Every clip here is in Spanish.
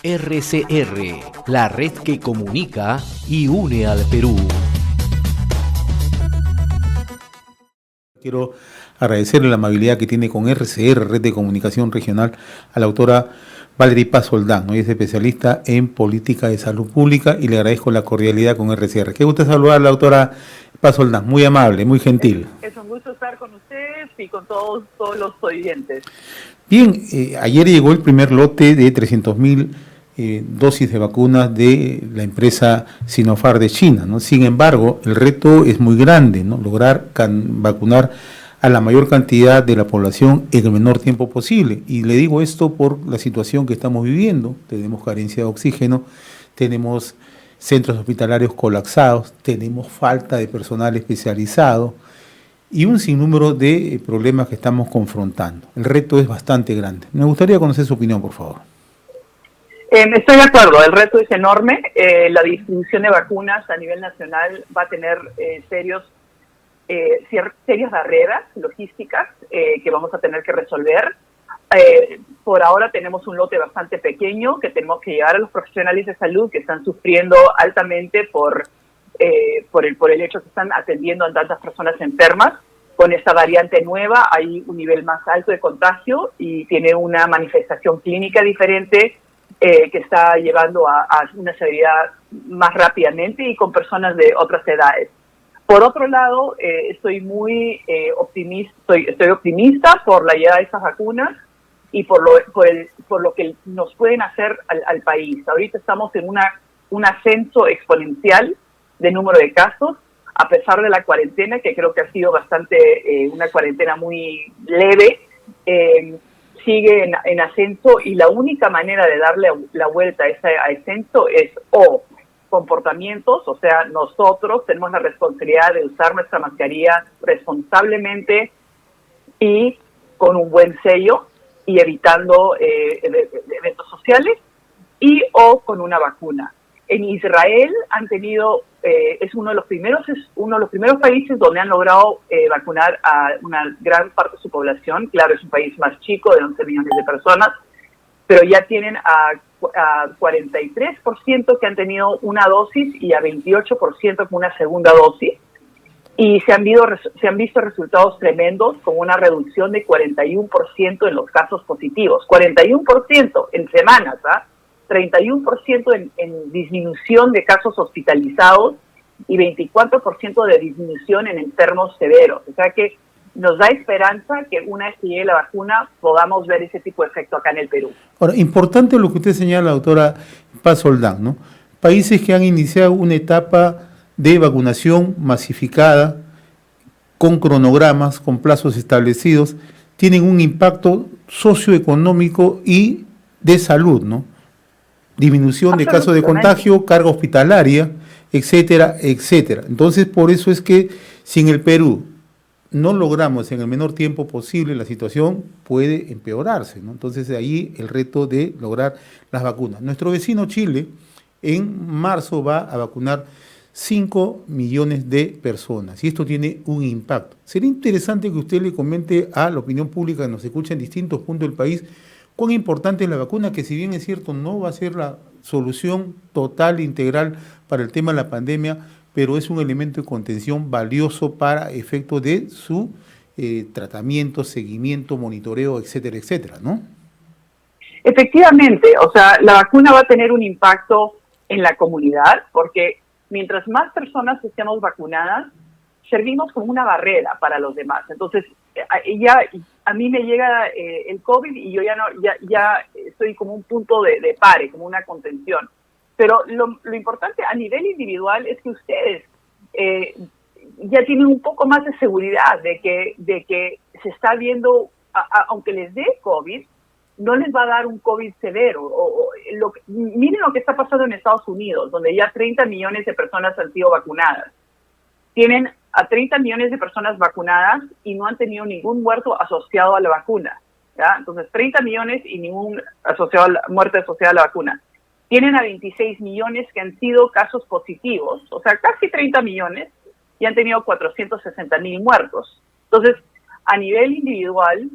RCR, la red que comunica y une al Perú. Quiero agradecerle la amabilidad que tiene con RCR, Red de Comunicación Regional, a la doctora Valerie Paz Soldán, ¿no? Ella es especialista en política de salud pública y le agradezco la cordialidad con RCR. Qué gusto saludar a la doctora Paz Soldán, muy amable, muy gentil. Es un gusto estar con ustedes y con todos los oyentes. Bien, ayer llegó el primer lote de 300.000 dosis de vacunas de la empresa Sinopharm de China, ¿no? Sin embargo, el reto es muy grande, ¿no? Lograr vacunar a la mayor cantidad de la población en el menor tiempo posible. Y le digo esto por la situación que estamos viviendo. Tenemos carencia de oxígeno, tenemos centros hospitalarios colapsados, tenemos falta de personal especializado y un sinnúmero de problemas que estamos confrontando. El reto es bastante grande. Me gustaría conocer su opinión, por favor. Estoy de acuerdo, el reto es enorme. La distribución de vacunas a nivel nacional va a tener serias barreras logísticas que vamos a tener que resolver. Por ahora tenemos un lote bastante pequeño que tenemos que llevar a los profesionales de salud que están sufriendo altamente por el hecho que están atendiendo a tantas personas enfermas. Con esta variante nueva hay un nivel más alto de contagio y tiene una manifestación clínica diferente que está llevando a una severidad más rápidamente y con personas de otras edades. Por otro lado, estoy optimista por la llegada de estas vacunas y por lo que nos pueden hacer al país. Ahorita estamos en un ascenso exponencial de número de casos, a pesar de la cuarentena, que creo que ha sido una cuarentena muy leve, sigue en ascenso y la única manera de darle la vuelta a ese ascenso es comportamientos, o sea, nosotros tenemos la responsabilidad de usar nuestra mascarilla responsablemente y con un buen sello y evitando eventos sociales o con una vacuna. En Israel han tenido, es uno de los primeros países donde han logrado vacunar a una gran parte de su población. Claro, es un país más chico, de 11 millones de personas, pero ya tienen a 43% que han tenido una dosis y a 28% con una segunda dosis. Y se han visto resultados tremendos con una reducción de 41% en los casos positivos. 41% en semanas, 31% en disminución de casos hospitalizados y 24% de disminución en enfermos severos. O sea que nos da esperanza que una vez que llegue la vacuna podamos ver ese tipo de efecto acá en el Perú. Ahora, importante lo que usted señala, doctora Paz Soldán, ¿no? Países que han iniciado una etapa de vacunación masificada, con cronogramas, con plazos establecidos, tienen un impacto socioeconómico y de salud, ¿no? Disminución de casos de contagio, carga hospitalaria, etcétera, etcétera. Entonces, por eso es que si en el Perú no logramos en el menor tiempo posible, la situación puede empeorarse, ¿no? Entonces, de ahí el reto de lograr las vacunas. Nuestro vecino Chile, en marzo, va a vacunar 5 millones de personas y esto tiene un impacto. Sería interesante que usted le comente a la opinión pública que nos escucha en distintos puntos del país cuán importante es la vacuna, que si bien es cierto no va a ser la solución total, integral para el tema de la pandemia, pero es un elemento de contención valioso para efectos de su tratamiento, seguimiento, monitoreo, etcétera, etcétera, ¿no? Efectivamente, o sea, la vacuna va a tener un impacto en la comunidad porque mientras más personas estemos vacunadas, servimos como una barrera para los demás. Entonces, a mí me llega el COVID y yo ya estoy como un punto de pare, como una contención. Pero lo importante a nivel individual es que ustedes ya tienen un poco más de seguridad de que se está viendo, aunque les dé COVID, no les va a dar un COVID severo. Miren lo que está pasando en Estados Unidos, donde ya 30 millones de personas han sido vacunadas. Tienen a 30 millones de personas vacunadas y no han tenido ningún muerto asociado a la vacuna, ¿ya? Entonces, 30 millones y ningún muerte asociada a la vacuna. Tienen a 26 millones que han sido casos positivos, o sea, casi 30 millones, y han tenido 460,000 muertos. Entonces, a nivel individual,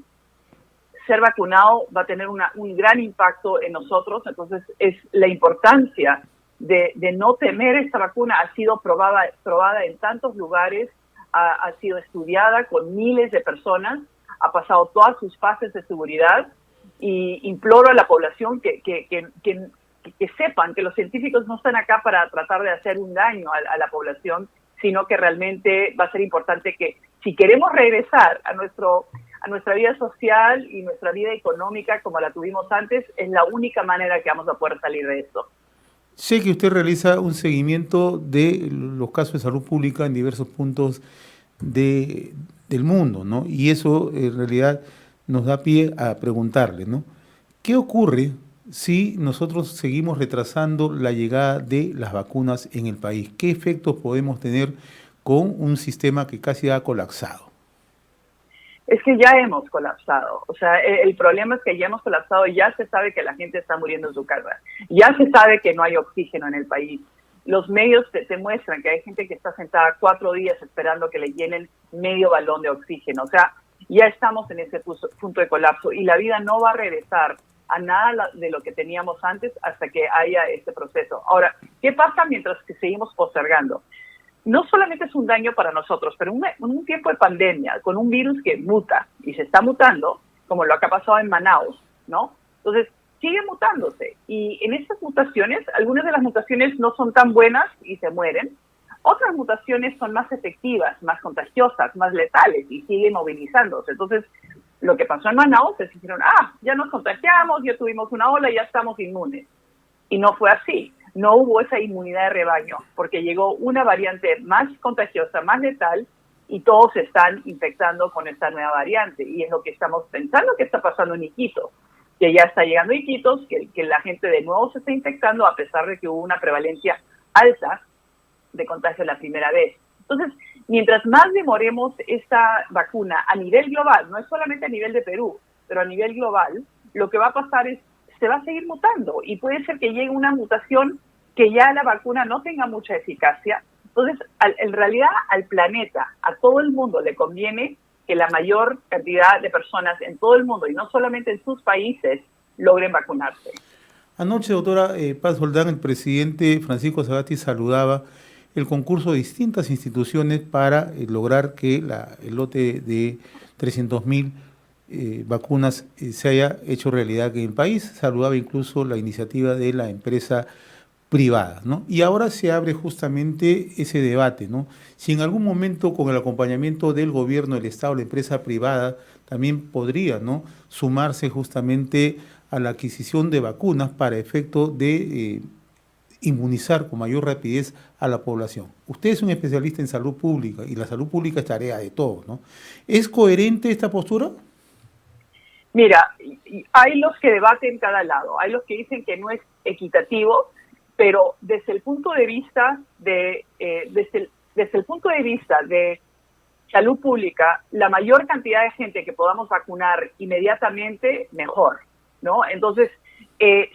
ser vacunado va a tener un gran impacto en nosotros. Entonces, es la importancia de no temer esta vacuna. Ha sido probada en tantos lugares, ha sido estudiada con miles de personas, ha pasado todas sus fases de seguridad, y imploro a la población que sepan que los científicos no están acá para tratar de hacer un daño a la población, sino que realmente va a ser importante que, si queremos regresar a nuestra vida social y nuestra vida económica como la tuvimos antes, es la única manera que vamos a poder salir de esto. Sé que usted realiza un seguimiento de los casos de salud pública en diversos puntos del mundo, ¿no? Y eso en realidad nos da pie a preguntarle, ¿no? ¿Qué ocurre si nosotros seguimos retrasando la llegada de las vacunas en el país? ¿Qué efectos podemos tener con un sistema que casi ha colapsado? Es que ya hemos colapsado. O sea, el problema es que ya hemos colapsado. Ya se sabe que la gente está muriendo en su casa. Ya se sabe que no hay oxígeno en el país. Los medios te muestran que hay gente que está sentada 4 días esperando que le llenen medio balón de oxígeno. O sea, ya estamos en ese punto de colapso, y la vida no va a regresar a nada de lo que teníamos antes hasta que haya este proceso. Ahora, ¿qué pasa mientras que seguimos postergando? No solamente es un daño para nosotros, pero en un tiempo de pandemia, con un virus que muta y se está mutando, como lo que ha pasado en Manaus, ¿no? Entonces, sigue mutándose. Y en estas mutaciones, algunas de las mutaciones no son tan buenas y se mueren. Otras mutaciones son más efectivas, más contagiosas, más letales y siguen movilizándose. Entonces, lo que pasó en Manaus es que dijeron, ya nos contagiamos, ya tuvimos una ola, ya estamos inmunes. Y no fue así. No hubo esa inmunidad de rebaño, porque llegó una variante más contagiosa, más letal, y todos se están infectando con esta nueva variante. Y es lo que estamos pensando que está pasando en Iquitos, que ya está llegando a Iquitos, que la gente de nuevo se está infectando, a pesar de que hubo una prevalencia alta de contagio la primera vez. Entonces, mientras más demoremos esta vacuna a nivel global, no es solamente a nivel de Perú, pero a nivel global, lo que va a pasar es se va a seguir mutando, y puede ser que llegue una mutación que ya la vacuna no tenga mucha eficacia. Entonces, en realidad, al planeta, a todo el mundo le conviene que la mayor cantidad de personas en todo el mundo, y no solamente en sus países, logren vacunarse. Anoche, doctora Paz Soldán, el presidente Francisco Sagasti saludaba el concurso de distintas instituciones para lograr que el lote de 300.000 vacunas se haya hecho realidad aquí en el país. Saludaba incluso la iniciativa de la empresa privada, ¿no? Y ahora se abre justamente ese debate, ¿no? Si en algún momento, con el acompañamiento del gobierno, del Estado, la empresa privada también podría, ¿no?, sumarse justamente a la adquisición de vacunas para efecto de inmunizar con mayor rapidez a la población. Usted es un especialista en salud pública, y la salud pública es tarea de todos, ¿no? ¿Es coherente esta postura? Mira, hay los que debaten cada lado, hay los que dicen que no es equitativo, pero desde el punto de vista de salud pública, la mayor cantidad de gente que podamos vacunar inmediatamente, mejor, ¿no? Entonces,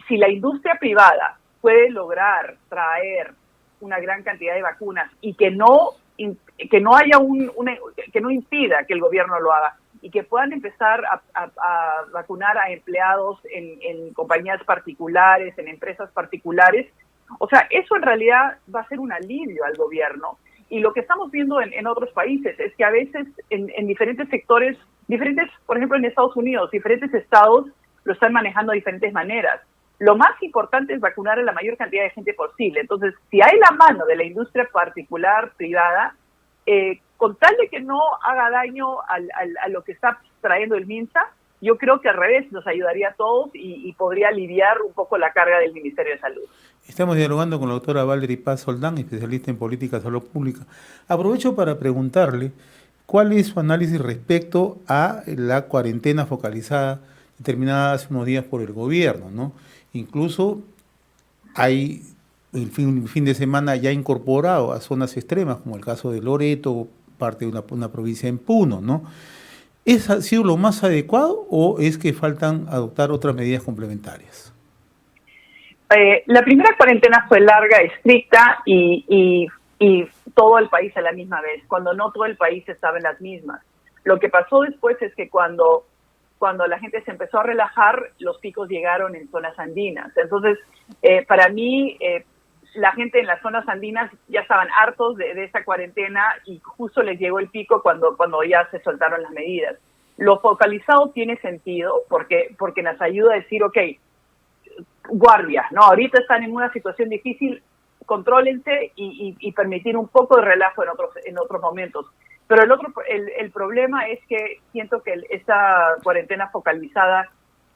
si la industria privada puede lograr traer una gran cantidad de vacunas y que no haya que no impida que el gobierno lo haga, y que puedan empezar a vacunar a empleados en compañías particulares, en empresas particulares, o sea, eso en realidad va a ser un alivio al gobierno. Y lo que estamos viendo en otros países es que a veces en diferentes sectores, por ejemplo en Estados Unidos, diferentes estados lo están manejando de diferentes maneras. Lo más importante es vacunar a la mayor cantidad de gente posible. Entonces, si hay la mano de la industria particular, privada, con tal de que no haga daño a lo que está trayendo el MINSA, yo creo que al revés nos ayudaría a todos y podría aliviar un poco la carga del Ministerio de Salud. Estamos dialogando con la doctora Valerie Paz Soldán, especialista en política de salud pública. Aprovecho para preguntarle cuál es su análisis respecto a la cuarentena focalizada determinada hace unos días por el gobierno, ¿no? Incluso hay el fin de semana ya incorporado a zonas extremas, como el caso de Loreto, parte de una provincia en Puno, ¿no? ¿Es ha sido lo más adecuado o es que faltan adoptar otras medidas complementarias? La primera cuarentena fue larga, estricta y todo el país a la misma vez, cuando no todo el país estaba en las mismas. Lo que pasó después es que cuando cuando la gente se empezó a relajar, los picos llegaron en zonas andinas. Entonces, para mí, la gente en las zonas andinas ya estaban hartos de esta cuarentena y justo les llegó el pico cuando ya se soltaron las medidas. Lo focalizado tiene sentido porque nos ayuda a decir, ok, guardia, ¿no? Ahorita están en una situación difícil, contrólense y permitir un poco de relajo en otros momentos. Pero el problema es que siento que esta cuarentena focalizada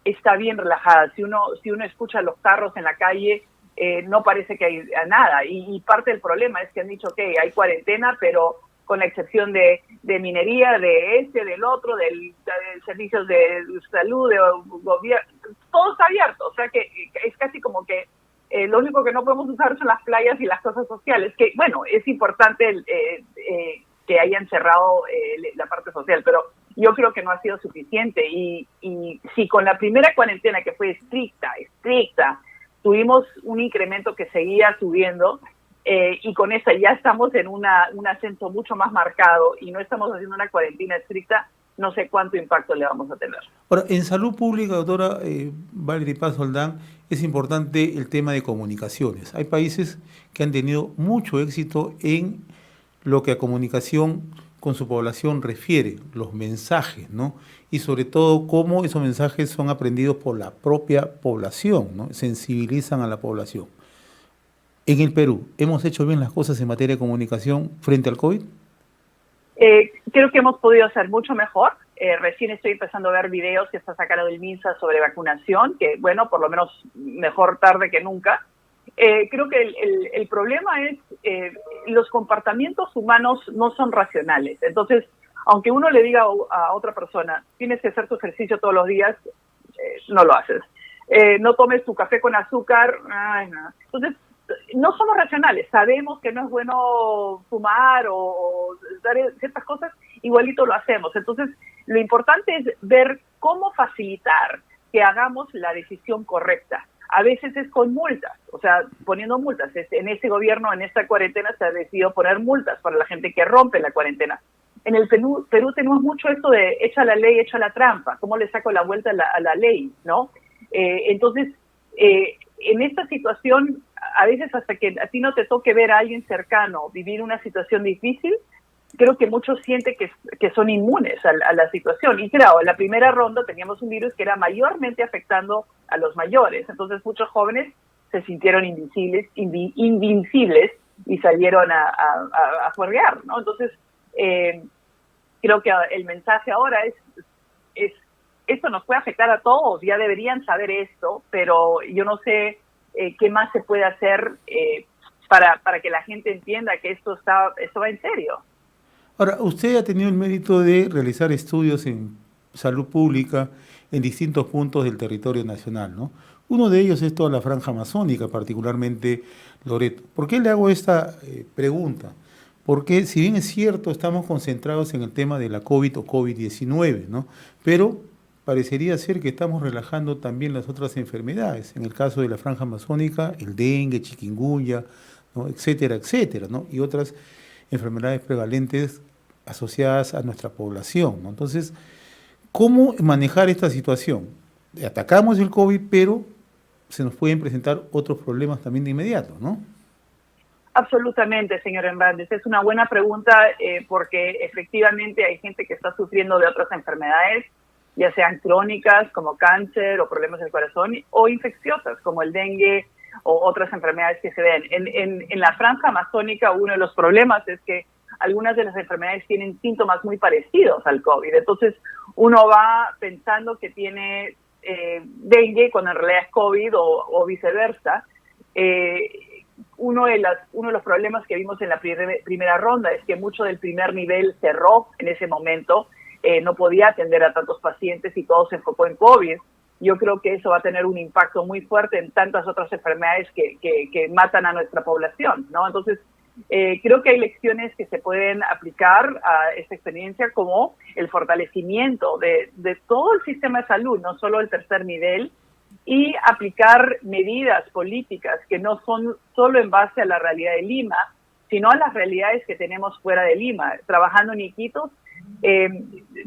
está bien relajada. Si uno escucha los carros en la calle, no parece que hay nada. Y parte del problema es que han dicho que hay cuarentena, pero con la excepción de minería, del otro, del servicios de salud, de gobierno, todo está abierto. O sea que es casi como que lo único que no podemos usar son las playas y las cosas sociales, que bueno, es importante que hayan cerrado la parte social, pero yo creo que no ha sido suficiente. Y si con la primera cuarentena, que fue estricta, tuvimos un incremento que seguía subiendo, y con esta ya estamos en un ascenso mucho más marcado y no estamos haciendo una cuarentena estricta, no sé cuánto impacto le vamos a tener. Ahora, en salud pública, doctora Valerie Paz Soldán, es importante el tema de comunicaciones. Hay países que han tenido mucho éxito en lo que a comunicación con su población refiere, los mensajes, ¿no? Y sobre todo cómo esos mensajes son aprendidos por la propia población, ¿no? Sensibilizan a la población. En el Perú, ¿hemos hecho bien las cosas en materia de comunicación frente al COVID? Creo que hemos podido hacer mucho mejor. Recién estoy empezando a ver videos que está sacando del MINSA sobre vacunación, que bueno, por lo menos mejor tarde que nunca. Creo que el problema es los comportamientos humanos no son racionales. Entonces, aunque uno le diga a otra persona, tienes que hacer tu ejercicio todos los días, no lo haces. No tomes tu café con azúcar. No. Entonces, no somos racionales, sabemos que no es bueno fumar o dar ciertas cosas, igualito lo hacemos. Entonces, lo importante es ver cómo facilitar que hagamos la decisión correcta. A veces es con multas, o sea, poniendo multas. En este gobierno, en esta cuarentena, se ha decidido poner multas para la gente que rompe la cuarentena. En el Perú tenemos mucho esto de echa la ley, echa la trampa, cómo le saco la vuelta a la ley, ¿no? Entonces, en esta situación, a veces hasta que a ti no te toque ver a alguien cercano vivir una situación difícil, creo que muchos sienten que son inmunes a la situación. Y claro, en la primera ronda teníamos un virus que era mayormente afectando a los mayores. Entonces muchos jóvenes se sintieron invincibles y salieron a juerguear, ¿no? Entonces, creo que el mensaje ahora es esto nos puede afectar a todos, ya deberían saber esto, pero yo no sé qué más se puede hacer para que la gente entienda que esto va en serio. Ahora, usted ha tenido el mérito de realizar estudios en salud pública en distintos puntos del territorio nacional, ¿no? Uno de ellos es toda la franja amazónica, particularmente Loreto. ¿Por qué le hago esta pregunta? Porque si bien es cierto, estamos concentrados en el tema de la COVID o COVID-19, ¿no? Pero parecería ser que estamos relajando también las otras enfermedades. En el caso de la franja amazónica, el dengue, chikungunya, ¿no? Etcétera, etcétera, ¿no? Y otras enfermedades prevalentes asociadas a nuestra población, ¿no? Entonces, ¿cómo manejar esta situación? Atacamos el COVID, pero se nos pueden presentar otros problemas también de inmediato, ¿no? Absolutamente, señor Hernández. Es una buena pregunta porque efectivamente hay gente que está sufriendo de otras enfermedades, ya sean crónicas como cáncer o problemas del corazón, o infecciosas como el dengue o otras enfermedades que se ven. En la franja amazónica, uno de los problemas es que algunas de las enfermedades tienen síntomas muy parecidos al COVID. Entonces, uno va pensando que tiene dengue cuando en realidad es COVID o viceversa. Uno de los problemas que vimos en la primera ronda es que mucho del primer nivel cerró en ese momento, no podía atender a tantos pacientes y todo se enfocó en COVID. Yo creo que eso va a tener un impacto muy fuerte en tantas otras enfermedades que matan a nuestra población, ¿no? Entonces, creo que hay lecciones que se pueden aplicar a esta experiencia, como el fortalecimiento de todo el sistema de salud, no solo el tercer nivel, y aplicar medidas políticas que no son solo en base a la realidad de Lima, sino a las realidades que tenemos fuera de Lima. Trabajando en Iquitos,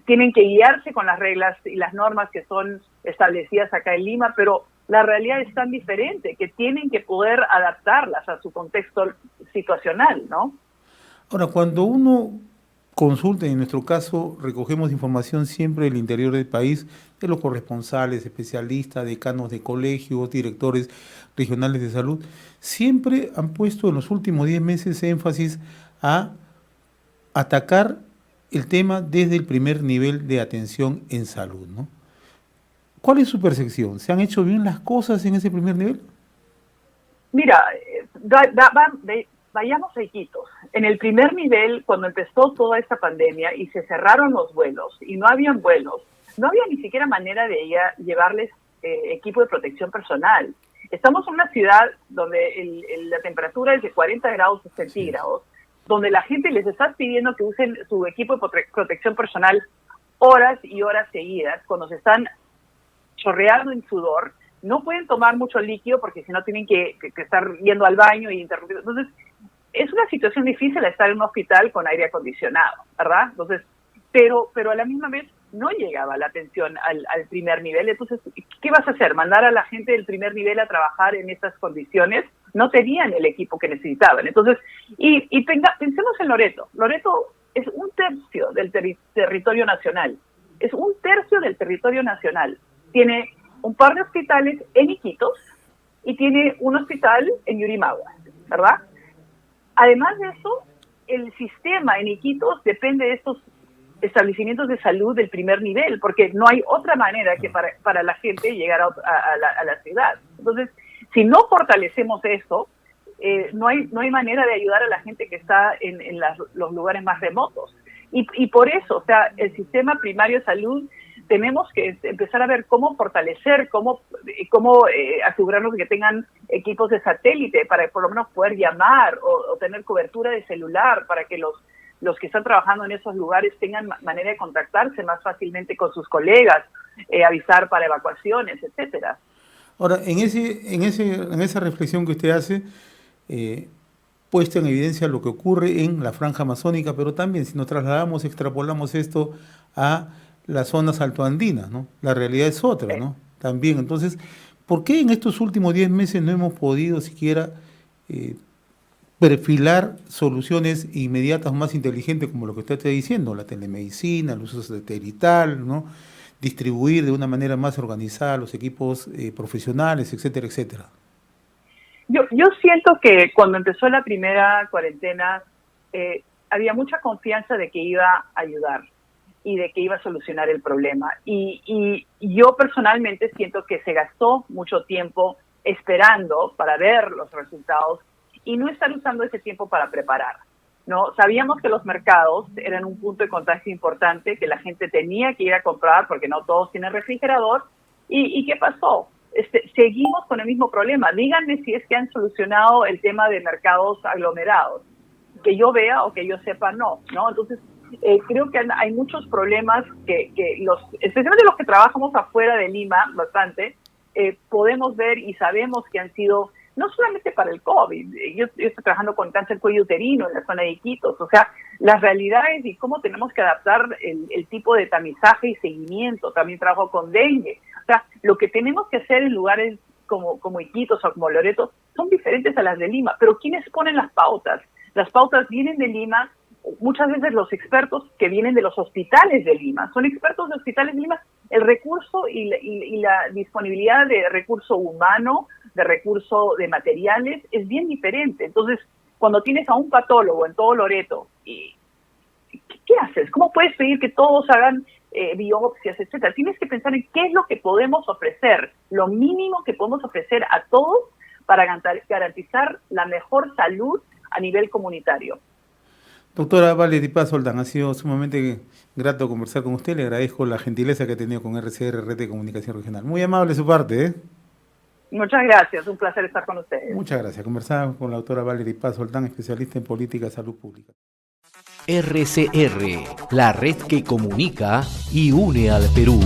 tienen que guiarse con las reglas y las normas que son establecidas acá en Lima, pero la realidad es tan diferente que tienen que poder adaptarlas a su contexto situacional, ¿no? Ahora, cuando uno consulta, en nuestro caso recogemos información siempre del interior del país, de los corresponsales, especialistas, decanos de colegios, directores regionales de salud, siempre han puesto en los últimos 10 meses énfasis a atacar el tema desde el primer nivel de atención en salud, ¿no? ¿Cuál es su percepción? ¿Se han hecho bien las cosas en ese primer nivel? Mira, vayamos a Iquitos. En el primer nivel, cuando empezó toda esta pandemia y se cerraron los vuelos y no habían vuelos, no había ni siquiera manera de llevarles equipo de protección personal. Estamos en una ciudad donde la temperatura es de 40 grados centígrados, donde la gente les está pidiendo que usen su equipo de protección personal horas y horas seguidas, cuando se están chorreando en sudor, no pueden tomar mucho líquido porque si no tienen que estar yendo al baño y interrumpir. Entonces, es una situación difícil estar en un hospital con aire acondicionado, ¿verdad? Entonces, pero a la misma vez no llegaba la atención al primer nivel. Entonces, ¿qué vas a hacer? ¿Mandar a la gente del primer nivel a trabajar en estas condiciones? No tenían el equipo que necesitaban. Entonces, pensemos en Loreto. Loreto es 1/3 del territorio nacional. Es 1/3 del territorio nacional. Tiene un par de hospitales en Iquitos y tiene un hospital en Yurimaguas, ¿verdad? Además de eso, el sistema en Iquitos depende de estos establecimientos de salud del primer nivel, porque no hay otra manera que para la gente llegar a la ciudad. Entonces, si no fortalecemos eso, no hay manera de ayudar a la gente que está en los lugares más remotos. Y por eso, o sea, el sistema primario de salud tenemos que empezar a ver cómo fortalecer, cómo asegurarnos de que tengan equipos de satélite para por lo menos poder llamar o tener cobertura de celular para que los que están trabajando en esos lugares tengan manera de contactarse más fácilmente con sus colegas, avisar para evacuaciones, etcétera. Ahora, en esa reflexión que usted hace, puesta en evidencia lo que ocurre en la franja amazónica, pero también si nos trasladamos, extrapolamos esto a las zonas altoandinas, ¿no? La realidad es otra, ¿no? También, entonces, ¿por qué en estos últimos 10 meses no hemos podido siquiera perfilar soluciones inmediatas más inteligentes como lo que usted está diciendo, la telemedicina, el uso satelital, ¿no? Distribuir de una manera más organizada los equipos profesionales, etcétera, etcétera? Yo siento que cuando empezó la primera cuarentena había mucha confianza de que iba a ayudar y de que iba a solucionar el problema. Y yo personalmente siento que se gastó mucho tiempo esperando para ver los resultados y no estar usando ese tiempo para preparar, ¿no? Sabíamos que los mercados eran un punto de contacto importante, que la gente tenía que ir a comprar porque no todos tienen refrigerador. ¿Y qué pasó? Seguimos con el mismo problema. Díganme si es que han solucionado el tema de mercados aglomerados. Que yo vea o que yo sepa, no. Entonces, creo que hay muchos problemas que especialmente los que trabajamos afuera de Lima, bastante, podemos ver y sabemos que han sido, no solamente para el COVID, yo estoy trabajando con cáncer cuello uterino en la zona de Iquitos, o sea, las realidades y cómo tenemos que adaptar el tipo de tamizaje y seguimiento. También trabajo con dengue. O sea, lo que tenemos que hacer en lugares como Iquitos o como Loreto son diferentes a las de Lima, pero ¿quiénes ponen las pautas? Las pautas vienen de Lima. Muchas veces los expertos que vienen de los hospitales de Lima, son expertos de hospitales de Lima, el recurso y la disponibilidad de recurso humano, de recurso de materiales, es bien diferente. Entonces, cuando tienes a un patólogo en todo Loreto, ¿qué haces? ¿Cómo puedes pedir que todos hagan biopsias, etcétera? Tienes que pensar en qué es lo que podemos ofrecer, lo mínimo que podemos ofrecer a todos para garantizar la mejor salud a nivel comunitario. Doctora Valerie Paz Soldán, ha sido sumamente grato conversar con usted. Le agradezco la gentileza que ha tenido con RCR, Red de Comunicación Regional. Muy amable de su parte, ¿eh? Muchas gracias, un placer estar con ustedes. Muchas gracias. Conversamos con la doctora Valerie Paz Soldán, especialista en política de salud pública. RCR, la red que comunica y une al Perú.